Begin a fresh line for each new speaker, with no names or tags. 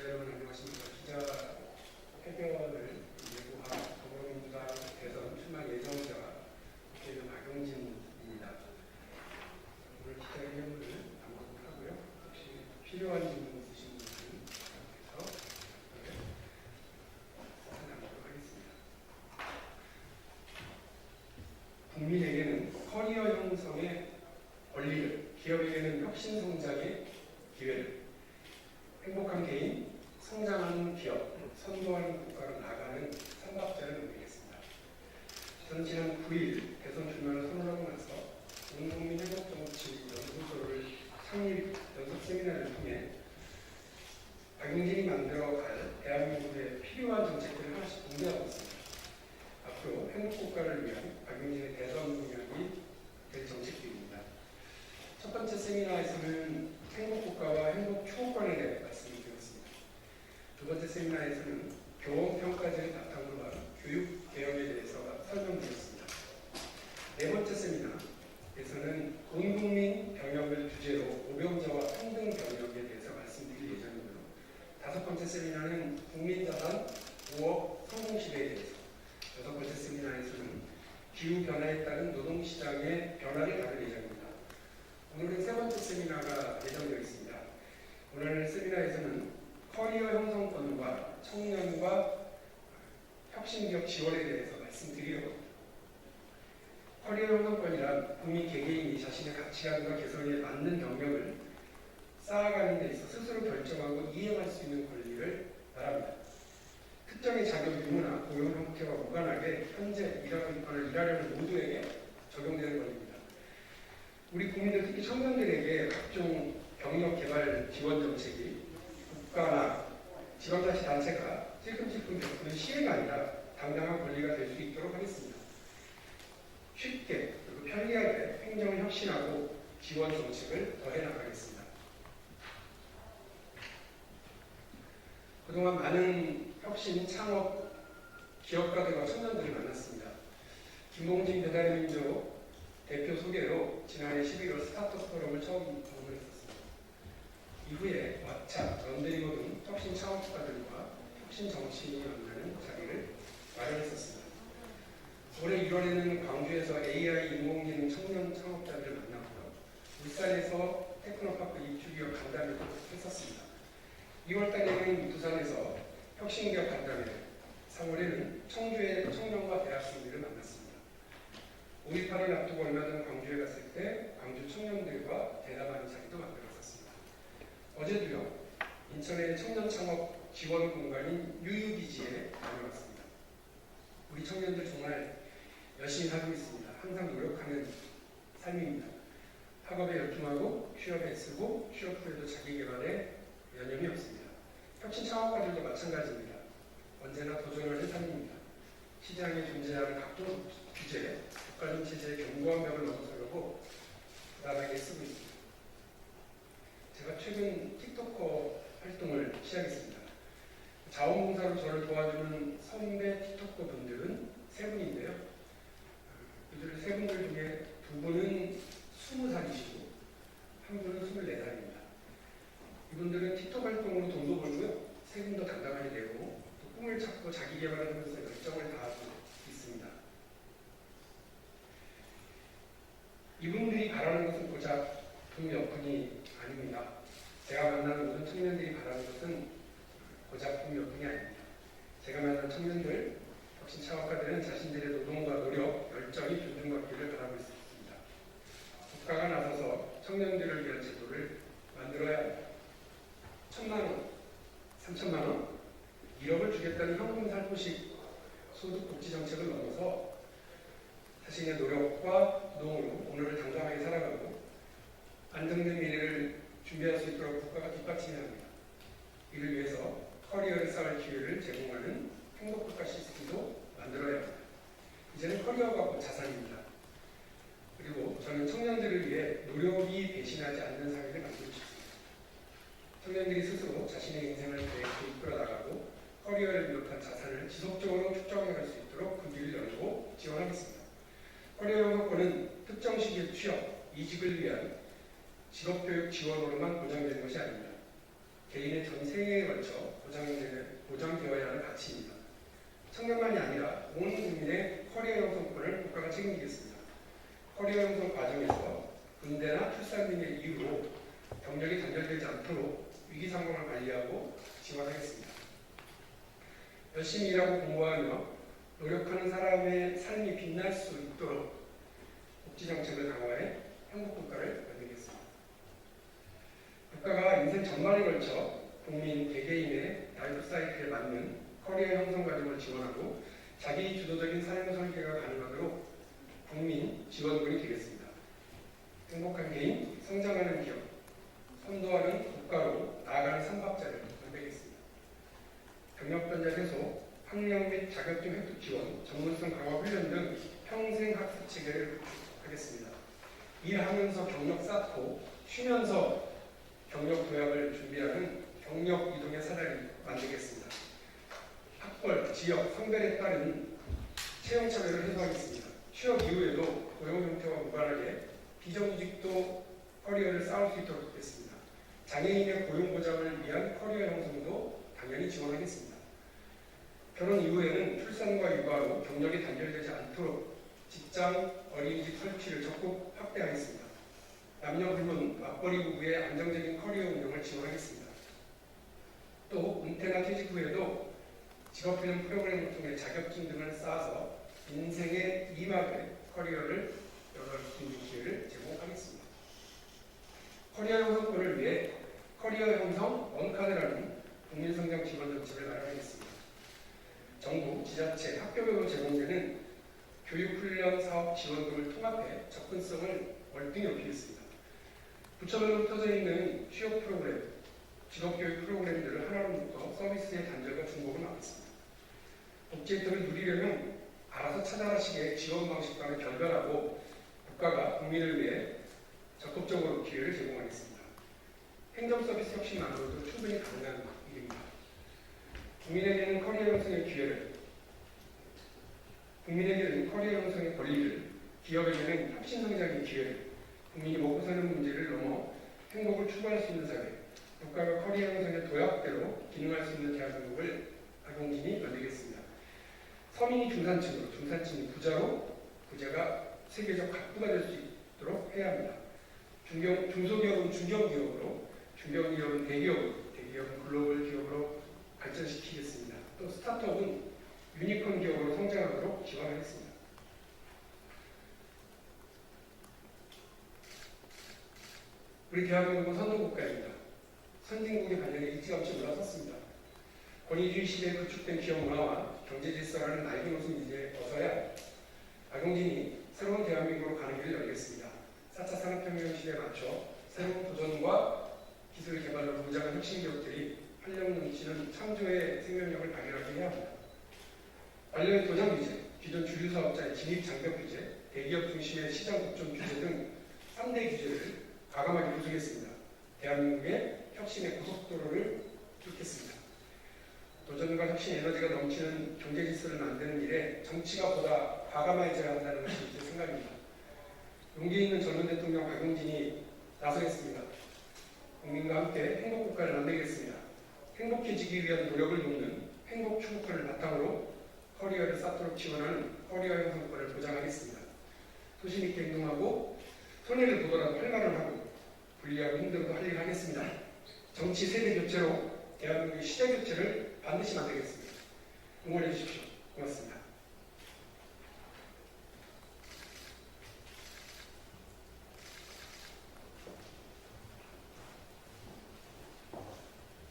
기자 여러분 안녕하십니까. 기자 회견을 예고한 더불어민주당 대선 출마 예정자 국회의원 박용진입니다. 오늘 기자 회견을 남겨하고요. 혹시 필요한 질문 있으신 분들은 앞에서 나누도록 하겠습니다. 국민에게는 커리어 형성의 권리를, 기업에게는 혁신 성장의 기회를, 행복한 개인, 성장하는 기업, 선도하는 국가로 나아가는 삼박자를 의미했습니다. 저는 지난 9일 대선 출마를 선언하고 나서 온국민 행복정치 연구소를 창립 연습 세미나를 통해 박용진이 만들어갈 대한민국에 필요한 정책들을 하나씩 공개하고 있습니다. 앞으로 행복국가를 위한 박용진의 대선 공약이 될 정책들입니다. 첫 번째 세미나에서는 행복국가와 행복추구권에 대해 말씀을 드렸습니다. 두 번째 세미나에서는 교원평가제를 바탕으로 한 교육개혁에 대해서 설명드렸습니다. 네 번째 세미나에서는 온국민 병역을 주제로 고병자와 평등 병역에 대해서 말씀드릴 예정이고요. 다섯 번째 세미나는 국민자산 5억 성공시대에 대해서, 여섯 번째 세미나에서는 기후변화에 따른 노동시장의 변화를 다룰 예정입니다. 오늘은 세 번째 세미나가 예정되어 있습니다. 오늘 세미나에서는 커리어 형성권과 청년과 혁신기업 지원에 대해서 말씀드리려 합니다. 커리어 형성권이란 국민 개개인이 자신의 가치관과 개성에 맞는 경력을 쌓아가는 데 있어 스스로 결정하고 이행할 수 있는 권리를 말합니다. 특정의 자격 유무나 고용 형태와 무관하게 현재 일하고 있거나 일하려는 모두에게 적용되는 권리입니다. 우리 국민들, 특히 청년들에게 각종 경력 개발 지원 정책이 국가나 지방자치단체가 찔끔찔끔 겪는 시혜가 아니라 당당한 권리가 될 수 있도록 하겠습니다. 쉽게 그리고 편리하게 행정을 혁신하고 지원 정책을 더해 나가겠습니다. 그동안 많은 혁신, 창업, 기업가들과 청년들을 만났습니다. 김봉진 배달의민족 대표 소개로 지난해 11월 스타트업 포럼을 처음 방문했었습니다. 이후에 왓챠, 런드리고 등 혁신 창업가들과 혁신 정치인이 만나는 자리를 마련했었습니다. 올해 1월에는 광주에서 AI 인공지능 청년 창업자들을 만났고요. 울산에서 테크노파크 입주기업 간담회도 했었습니다. 2월달에는 부산에서 혁신기업 간담회, 3월에는 청주의 청년과 대학생들을 만났습니다. 5.18을 앞두고 얼마 전 광주에 갔을 때 광주 청년들과 대담하는 자리도 만들었었습니다. 어제도요, 인천의 청년 창업 지원 공간인 유유기지에 다녀왔습니다. 우리 청년들 정말 열심히 살고 있습니다. 항상 노력하는 삶입니다. 학업에 열중하고 취업에 애쓰고 취업 후에도 자기 개발에 여념이 없습니다. 혁신 창업가들도 마찬가지입니다. 언제나 도전을 할 삶입니다. 시장에 존재하는 각종 규제, 국가적 체제의 견고한 벽을 넘어서려고 부단하게 쓰고 있습니다. 제가 최근 틱토커 활동을 시작했습니다. 자원봉사로 저를 도와주는 선배 틱토커 분들은 세 분인데요. 그들 세 분들 중에 두 분은 20살이시고 한 분은 24살입니다. 이분들은 틱톡 활동으로 돈도 벌고요. 세금도 당당하게 내고 또 꿈을 찾고 자기 개발을 하면서 열정을 다하고 있습니다. 이분들이 바라는 것은 고작 돈 몇 푼이 아닙니다. 제가 만나는 모든 청년들이 바라는 것은 고작 돈 몇 푼이 아닙니다. 제가 만난 청년들, 혁신 창업가들은 자신들의 노동과 노력, 열정이 존중받기를 바라고 있습니다. 국가가 나서서 청년들을 위한 제도를 만들어야 합니다. 1,000만 원, 3,000만 원, 1억을 주겠다는 현금 살포식 소득복지 정책을 넘어서 자신의 노력과 노동으로 오늘을 당당하게 살아가고 안정된 미래를 준비할 수 있도록 국가가 뒷받침해야 합니다. 이를 위해서 커리어를 쌓을 기회를 제공하는 행복국가 시스템도 만들어야 합니다. 이제는 커리어가 곧 자산입니다. 그리고 저는 청년들을 위해 노력이 배신하지 않는 사회를 만들고 싶습니다. 청년들이 스스로 자신의 인생을 계획해 이끌어 나가고 커리어를 비롯한 자산을 지속적으로 축적해갈 수 있도록 그 길을 열고 지원하겠습니다. 커리어 형성권은 특정 시기의 취업, 이직을 위한 직업교육 지원으로만 보장되는 것이 아닙니다. 개인의 전 생애에 걸친 걸쳐 보장되어야 하는 가치입니다. 청년만이 아니라 온 국민의 커리어 형성권을 국가가 책임지겠습니다. 커리어 형성 과정에서 군대나 출산 등의 이유로 경력이 단절되지 않도록 위기 상황을 관리하고 지원하겠습니다. 열심히 일하고 공부하며 노력하는 사람의 삶이 빛날 수 있도록 복지정책을 강화해 행복국가를 만들겠습니다. 국가가 인생 전반에 걸쳐 국민 개개인의 라이프 사이클에 맞는 커리어 형성 과정을 지원하고 자기 주도적인 삶 설계가 가능하도록 국민 지원군이 되겠습니다. 행복한 개인, 성장하는 기업, 선도하는 국가로 나아가는 삼박자를 만들겠습니다. 경력 단절 해소, 학력 및 자격증 획득 지원, 전문성 강화 훈련 등 평생 학습 체계를 하겠습니다. 일하면서 경력 쌓고 쉬면서 경력 도약을 준비하는 경력 이동의 사다리 만들겠습니다. 학벌, 지역, 성별에 따른 채용 차별을 해소하겠습니다. 취업 이후에도 고용 형태와 무관하게 비정규직도 커리어를 쌓을 수 있도록 하겠습니다. 장애인의 고용 보장을 위한 커리어 형성도 당연히 지원하겠습니다. 결혼 이후에는 출산과 육아로 경력이 단절되지 않도록 직장, 어린이집 설치를 적극 확대하겠습니다. 남녀 불문 맞벌이 부부의 안정적인 커리어 운영을 지원하겠습니다. 또 은퇴나 퇴직 후에도 직업훈련 프로그램을 통해 자격증 등을 쌓아서 인생의 2막의 커리어를 열어갈 수 있는 기회를 제공하겠습니다. 커리어 형성권을 위해 커리어 형성 원카드라는 국민성장 지원 정책을 마련하겠습니다. 정부, 지자체, 학교별로 제공되는 교육훈련 사업 지원금을 통합해 접근성을 월등히 높이겠습니다. 부처별로 흩어져 있는 취업 프로그램, 직업교육 프로그램들을 하나로 묶어 서비스의 단절과 중복을 막겠습니다. 복지 혜택을 누리려면 알아서 찾아가시기에 지원 방식과는 결별하고 국가가 국민을 위해 적극적으로 기회를 제공하겠습니다. 행정 서비스 혁신만으로도 충분히 가능한 일입니다. 국민에게는 커리어 형성의 기회를, 국민에게는 커리어 형성의 권리를, 기업에게는 혁신 성장의 기회를, 국민이 먹고 사는 문제를 넘어 행복을 추구할 수 있는 사회, 국가가 커리어 형성의 도약대로 기능할 수 있는 대한민국을 박용진이 만들겠습니다. 서민이 중산층으로, 중산층이 부자로, 부자가 세계적 갑부가 될 수 있도록 해야 합니다. 중소기업은 중견기업으로, 중견기업은 대기업으로, 대기업은 글로벌 기업으로 발전시키겠습니다. 또 스타트업은 유니콘 기업으로 성장하도록 지원하겠습니다. 우리 대한민국은 선도국가입니다. 선진국의 반영에 일찌감치 올라섰습니다. 권위주의 시대에 구축된 기업 문화와 경제 질서라는 낡은 옷은 이제 벗어야 박용진이 새로운 대한민국으로 가는 길을 열겠습니다. 4차 산업혁명 시대에 맞춰 새로운 도전과 기술 개발로 무장한 혁신 기업들이 활력 넘치는 창조의 생명력을 발휘하게 해야 합니다. 관련 도전 규제, 기존 주류 사업자의 진입 장벽 규제, 대기업 중심의 시장 독점 규제 등 3대 규제를 과감하게 부수겠습니다. 대한민국의 혁신의 고속도로를 뚫겠습니다. 도전과 혁신 에너지가 넘치는 경제 질서를 만드는 일에 정치가 보다 과감해져야 한다는 것이 제 생각입니다. 용기 있는 젊은 대통령 박용진이 나서겠습니다. 국민과 함께 행복국가를 만들겠습니다. 행복해지기 위한 노력을 돕는 행복 추구권을 바탕으로 커리어를 쌓도록 지원하는 커리어 형성권을 보장하겠습니다. 소신 있게 행동하고 손해를 보더라도 할 말을 하고 불리하고 힘들어도 할 일을 하겠습니다. 정치 세대 교체로 대한민국의 시대 교체를 반드시 만들겠습니다. 응원해 주십시오. 고맙습니다.